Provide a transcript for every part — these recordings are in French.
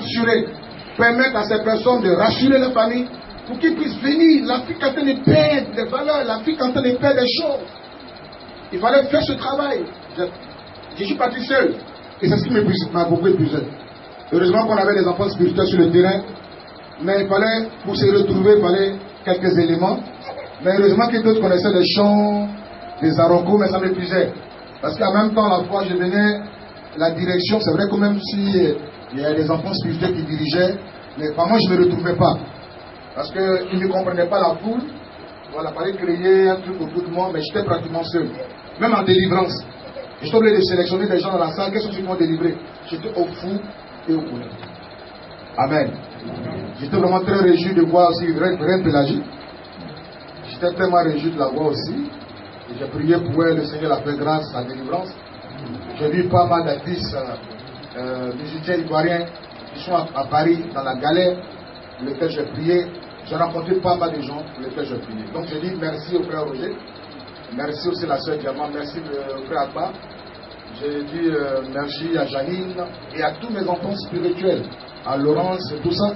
rassurer. Permettre à ces personnes de rassurer la famille pour qu'ils puissent venir. L'Afrique est en train de perdre des valeurs, l'Afrique est en train de perdre des choses. Il fallait faire ce travail. Je suis parti seul. Et c'est ce qui m'a beaucoup épuisé. Heureusement qu'on avait des enfants spirituels sur le terrain. Mais il fallait, pour se retrouver, il fallait quelques éléments. Mais heureusement que d'autres connaissaient les chants, les arocos, mais ça m'épuisait. Parce qu'en même temps, la fois, je venais la direction. C'est vrai que même si il y a des enfants spirituels qui dirigeaient, mais par moi, je ne me retrouvais pas. Parce qu'ils ne comprenaient pas la foule. Voilà, il fallait créer un truc autour de moi, mais j'étais pratiquement seul. Même en délivrance. J'étais obligé de sélectionner des gens dans la salle. Qu'est-ce que tu m'as délivré? J'étais au fou et au poulet. Amen. J'étais vraiment très réjoui de voir aussi Reine Pélagie. J'étais tellement réjoui de la voir aussi. J'ai prié pour elle, le Seigneur a fait grâce à la délivrance. J'ai vu pas mal d'artistes musiciens ivoiriens qui sont à Paris dans la galère, pour lesquels j'ai prié. J'ai rencontré pas mal de gens pour lesquels j'ai prié. Donc j'ai dit merci au frère Roger, merci aussi à la sœur Diamant, merci au frère Abba. J'ai dit merci à Janine et à tous mes enfants spirituels, à Laurence et tout ça.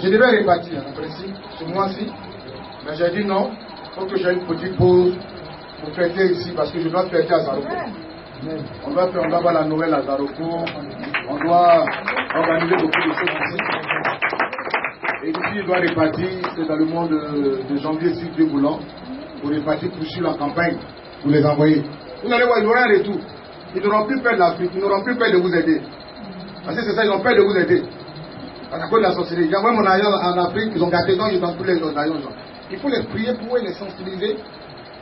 Je devais répartir en principe ce mois-ci, mais j'ai dit non, il faut que j'ai une petite pause pour fêter ici parce que je dois fêter à Zaroko. On doit voir la Noël à Zaroko, on doit organiser beaucoup de choses ici. Et ici, il doit répartir, c'est dans le mois de janvier, si Dieu voulant, pour répartir pour suivre la campagne, pour les envoyer. Vous allez voir, il y aura un retour. Ils n'auront plus peur de l'Afrique, ils n'auront plus peur de vous aider. Parce que c'est ça, ils ont peur de vous aider. À cause de la sorcellerie. J'ai envoyé mon agent en Afrique, ils ont gâté donc ils ont tous les autres avions. Il faut les prier pour eux, les sensibiliser,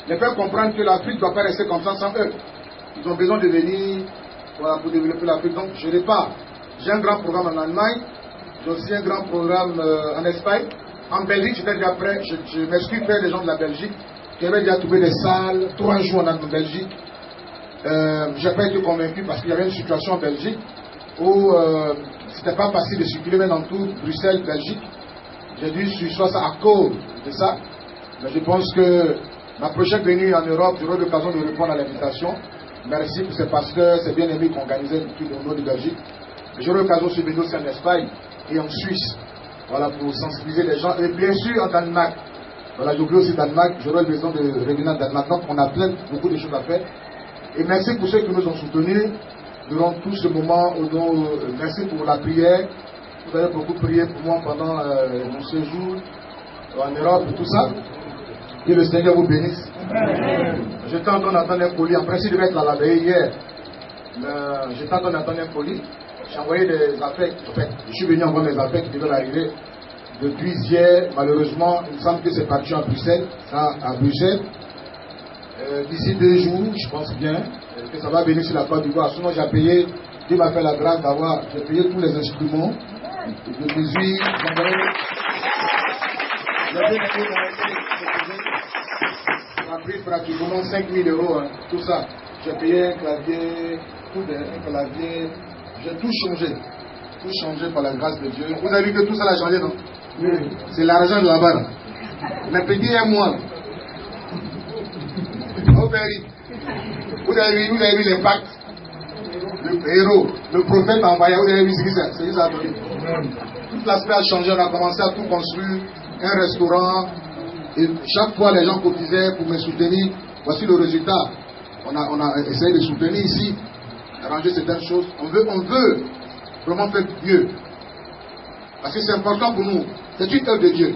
les faire comprendre que l'Afrique ne doit pas rester comme ça sans eux. Ils ont besoin de venir voilà, pour développer l'Afrique. Donc je repars. J'ai un grand programme en Allemagne, j'ai aussi un grand programme en Espagne. En Belgique, j'étais déjà prêt. Je m'excuse près des gens de la Belgique. J'avais déjà trouvé des salles, 3 jours en Belgique. Je n'ai pas été convaincu parce qu'il y avait une situation en Belgique où c'était pas facile de circuler même dans tout Bruxelles, Belgique. J'ai dû suivre ça à cause de ça. Mais je pense que ma prochaine venue en Europe, j'aurai l'occasion de répondre à l'invitation. Merci pour ces pasteurs, ces bien-aimés qui organisaient tout au nom de Belgique. J'aurai l'occasion de venir aussi en Espagne et en Suisse. Voilà, pour sensibiliser les gens. Et bien sûr en Danemark. Voilà, j'ai oublié aussi Danemark. J'aurai besoin de revenir en Danemark. Donc on a beaucoup de choses à faire. Et merci pour ceux qui nous ont soutenus durant tout ce moment. Merci pour la prière. Vous avez beaucoup prié pour moi pendant mon séjour en Europe et tout ça. Que le Seigneur vous bénisse. J'étais en train d'attendre un colis. En principe, je devais être à la veille hier. J'étais en train d'attendre un colis. J'ai envoyé des affaires. En fait, je suis venu envoyer mes affaires qui devaient arriver depuis hier. Malheureusement, il me semble que c'est parti à Bruxelles. D'ici 2 jours, je pense bien que ça va venir sur la Côte d'Ivoire. Sinon, j'ai payé. Dieu m'a fait la grâce d'avoir. J'ai payé tous les instruments de musique. Ça a pris pratiquement 5 000 €, hein, tout ça. J'ai payé un clavier, un clavier. J'ai tout changé par la grâce de Dieu. Vous avez vu que tout ça a changé, non? Oui. C'est l'argent de là-bas. Mais petit et moi. Vous avez vu l'impact? Le héros, le prophète envoyé, vous avez vu ce que c'est? C'est ça. Tout l'aspect a changé, on a commencé à tout construire, un restaurant, et chaque fois les gens cotisaient pour me soutenir. Voici le résultat. On a essayé de soutenir ici, arranger certaines choses. On veut vraiment faire Dieu. Parce que c'est important pour nous. C'est une œuvre de Dieu.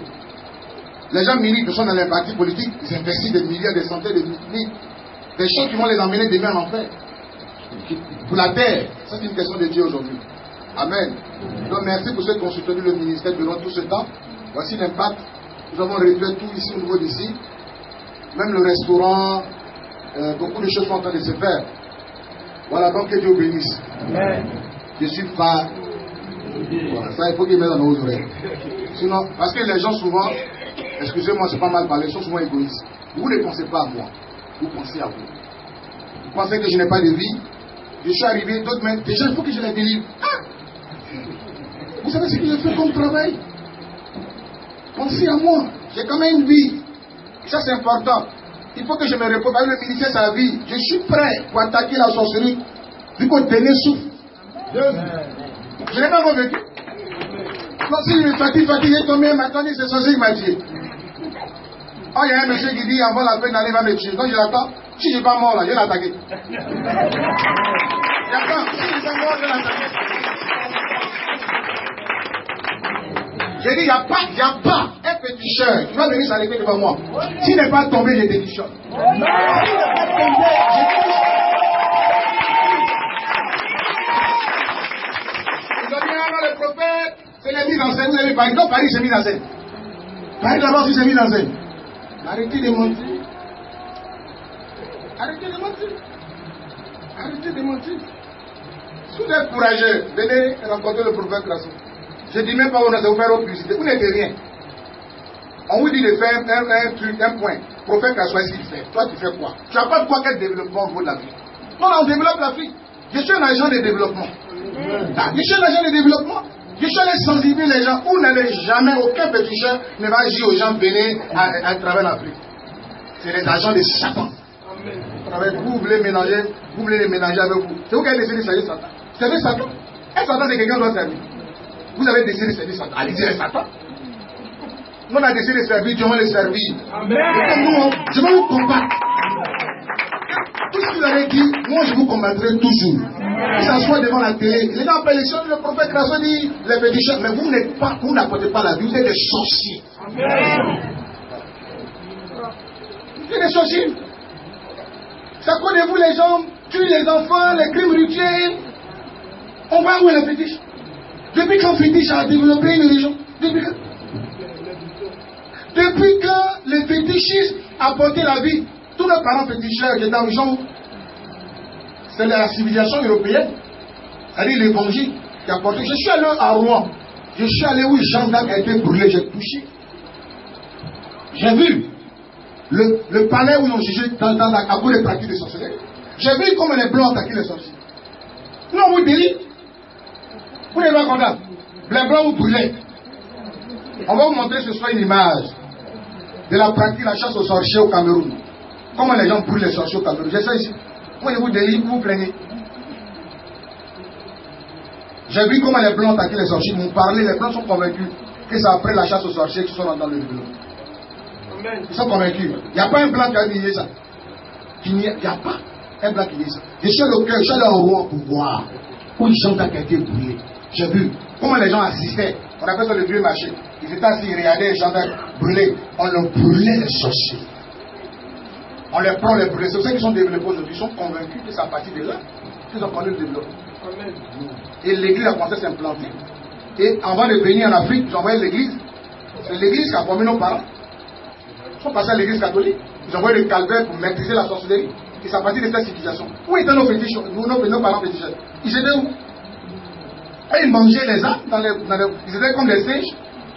Les gens militent, qui sont dans les partis politiques, ils investissent des milliards, des centaines de milliers. Des choses qui vont les emmener demain en enfer. Pour la terre, ça c'est une question de Dieu aujourd'hui. Amen. Donc merci pour ceux qui ont soutenu le ministère durant tout ce temps. Voici l'impact. Nous avons réduit tout ici au niveau d'ici. Même le restaurant, beaucoup de choses sont en train de se faire. Voilà, donc que Dieu bénisse. Amen. Je suis pas. Voilà, ça il faut qu'il mette dans nos oreilles. Sinon, parce que les gens souvent, excusez-moi, c'est pas mal parlé, ils sont souvent égoïstes. Vous ne pensez pas à moi, vous pensez à vous. Vous pensez que je n'ai pas de vie. Je suis arrivé, d'autres même, déjà il faut que je les délivre. Ah! Vous savez ce que j'ai fait comme travail? Pensez à moi, j'ai quand même une vie. Ça c'est important. Il faut que je me repose. Le ministère sa vie. Je suis prêt pour attaquer la sorcellerie. Vu qu'au dernier souffle. Je n'ai pas encore vécu. Non, si je me fatigué, combien maintenant c'est censé m'a tué. Oh, il y a un monsieur qui dit avant la peine d'aller, il va me tuer. Donc je l'attends. Si je ne suis pas mort là, je vais l'attaquer. J'attends. Si je ne suis pas mort, je vais l'attaquer. J'ai dit, il n'y a pas un féticheur qui va venir s'arrêter devant moi. S'il n'est pas tombé, je démissionne. S'il n'est pas tombé, je démissionne. Ils ont dit, ah non, le prophète, c'est les mises en scène. Vous avez Paris. Non, Paris s'est mis en scène. Paris d'abord, il s'est mis en scène. Arrêtez de mentir. Arrêtez de mentir. Arrêtez de mentir. Si vous êtes courageux, venez rencontrer le prophète Grasso. Je ne dis même pas où on a vous faire publicité. Vous n'êtes rien. On vous dit de faire un truc, un point. Prophète Grasso, qu'est-ce qu'il fait? Toi, tu fais quoi? Tu n'as pas de quoi quel développement au niveau de l'Afrique. Non, on développe l'Afrique. Je suis un agent de développement. Je suis un agent de développement. Je suis allé sensibiliser les gens. Vous n'allez jamais, aucun péticheur ne va dire aux gens venez à travers l'Afrique. C'est les agents de Satan. Vous voulez ménager, vous voulez les ménager avec vous. C'est vous qui avez décidé de servir Satan. Servir Satan. Un Satan, c'est quelqu'un qui doit servir. Vous avez décidé de servir Satan. Allez dire Satan. Nous, on a décidé de servir Dieu, on va le servir. Amen. Je vais vous combattre. Tout ce que vous avez dit, moi je vous combattrai toujours. Que ça soit devant la télé. Les gens appellent le prophète Grasso dit les péticheurs, mais vous n'êtes pas, vous n'apportez pas la vie, vous êtes des sorciers. Vous êtes des sorciers. Ça connaît vous les gens, tuent les enfants, les crimes rituels. On va où est le fétiche? Depuis quand le fétiche a développé une religion? Depuis que les fétichistes apportaient la vie, tous nos parents féticheurs qui étaient en religion, c'est la civilisation européenne, c'est-à-dire l'évangile qui a apporté. Je suis allé à Rouen, je suis allé où Jean d'Arc a été brûlé, j'ai touché. J'ai vu le palais où ils ont jugé à cause des pratiques de sorcellerie. J'ai vu comment les blancs attaquaient les sorciers. Non, vous dites, vous n'êtes pas content. Les blancs vous brûlez. On va vous montrer ce soir une image de la pratique de la chasse aux sorciers au Cameroun. Comment les gens brûlent les sorciers au Cameroun. J'ai ça ici. Moi, je vous délivre, vous vous plaignez. J'ai vu comment les blancs attaquaient les sorciers. Ils m'ont parlé, les blancs sont convaincus que c'est après la chasse aux sorciers qu'ils sont dans le développement. Ils sont convaincus. Il n'y a pas un blanc qui a nié ça. Il n'y a pas un blanc qui nie ça. Je suis allé au cœur, je suis allé au roi pour voir où les gens ont été brûlés. J'ai vu comment les gens assistaient. On appelle ça le vieux marché. Ils étaient assis, ils regardaient les gens brûlés. On leur brûlait les sorciers. On les prend, les brûler. C'est ceux qui sont développés aujourd'hui. Ils sont convaincus que c'est à partir de là qu'ils ont connu le développement. Et l'église a commencé à s'implanter. Et avant de venir en Afrique, ils ont envoyé l'église. C'est l'église qui a formé nos parents. Ils sont passés à l'église catholique. Ils ont envoyé le calvaire pour maîtriser la sorcellerie. Et c'est à partir de cette civilisation. Où étaient nos fétiches, nos parents féticheurs? Ils étaient où? Et ils mangeaient les âmes ils étaient comme des singes.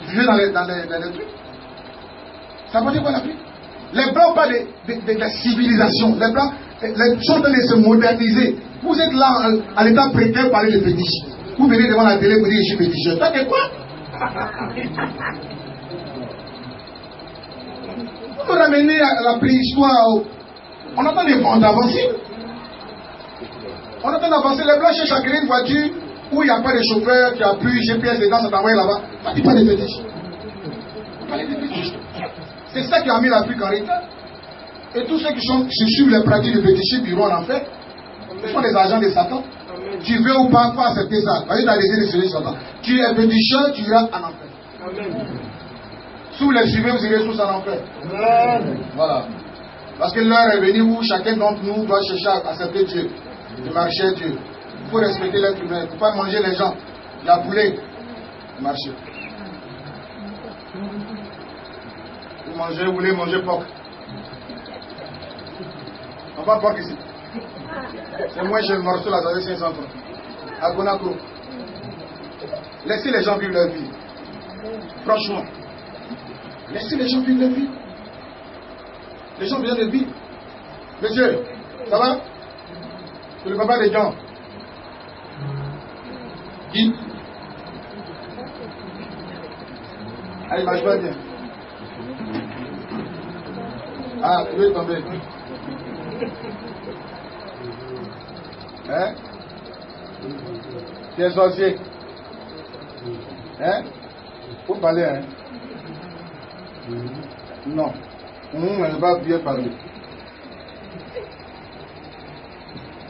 Ils vivaient dans les trucs. Ça veut dire quoi l'Afrique? Les blancs parlent de la civilisation. Les blancs sont en train de se moderniser. Vous êtes là à l'état précaire parler de fétiche. Vous venez devant la télé pour dire je suis féticheur. T'as fait quoi? Vous nous ramenez à la préhistoire. On entend des vents d'avancer. On entend d'avancer. Les blancs cherchent à créer une voiture où il n'y a pas de chauffeur qui appuie GPS dedans, ça t'envoie là-bas. Ça ne dit pas de fétiche. Parlez de fétiche. C'est ça qui a mis l'Afrique en retard. Et tous ceux qui suivent les pratiques de fétichisme iront en enfer. Ils sont des agents de Satan. Amen. Tu veux ou pas, faut accepter ça. Parce que tu as décidé de suivre Satan. Tu es féticheur, tu iras en enfer. Amen. Si vous les suivez, vous irez tous en enfer. Amen. Voilà. Parce que l'heure est venue où chacun d'entre nous doit chercher à accepter Dieu, de marcher Dieu. Il faut respecter l'être humain. Il ne faut pas manger les gens. La poulet, marcher. Vous voulez manger porc. On va porc ici. C'est moi, j'ai le morceau là, j'avais 500 francs. À Conakry. Laissez les gens vivre leur vie. Franchement. Laissez les gens vivre leur vie. Les gens viennent de vivre. Monsieur, ça va? C'est le papa des gens. Qui? Ah, il marche pas bien. Ah, tu veux tomber. Hein? Tu es sorcier. Hein? Faut parler, hein? Non. Elle va bien parler.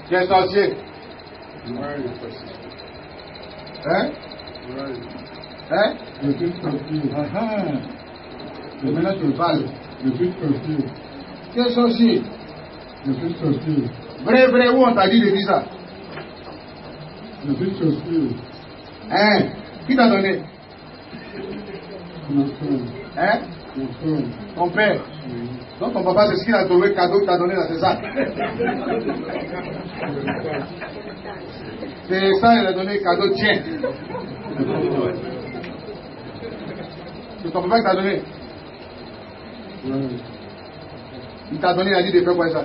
Tu es sorcier? Hein? Hein? Je suis sorcier. Et maintenant tu parles. Je suis sorcier. Tu es sorcier? Je suis sorcier. Vrai, où on t'a dit de dire ça? Je suis sorcier. Hein? Qui t'a donné? Ma femme. Hein? Ma femme. Ton père? Oui. Donc ton papa, c'est ce qu'il a trouvé cadeau qu'il t'a donné dans ses sacs. C'est ça, il a donné cadeau, tiens. C'est ton papa qui t'a donné? Oui. Il t'a donné, il a dit de faire quoi ça?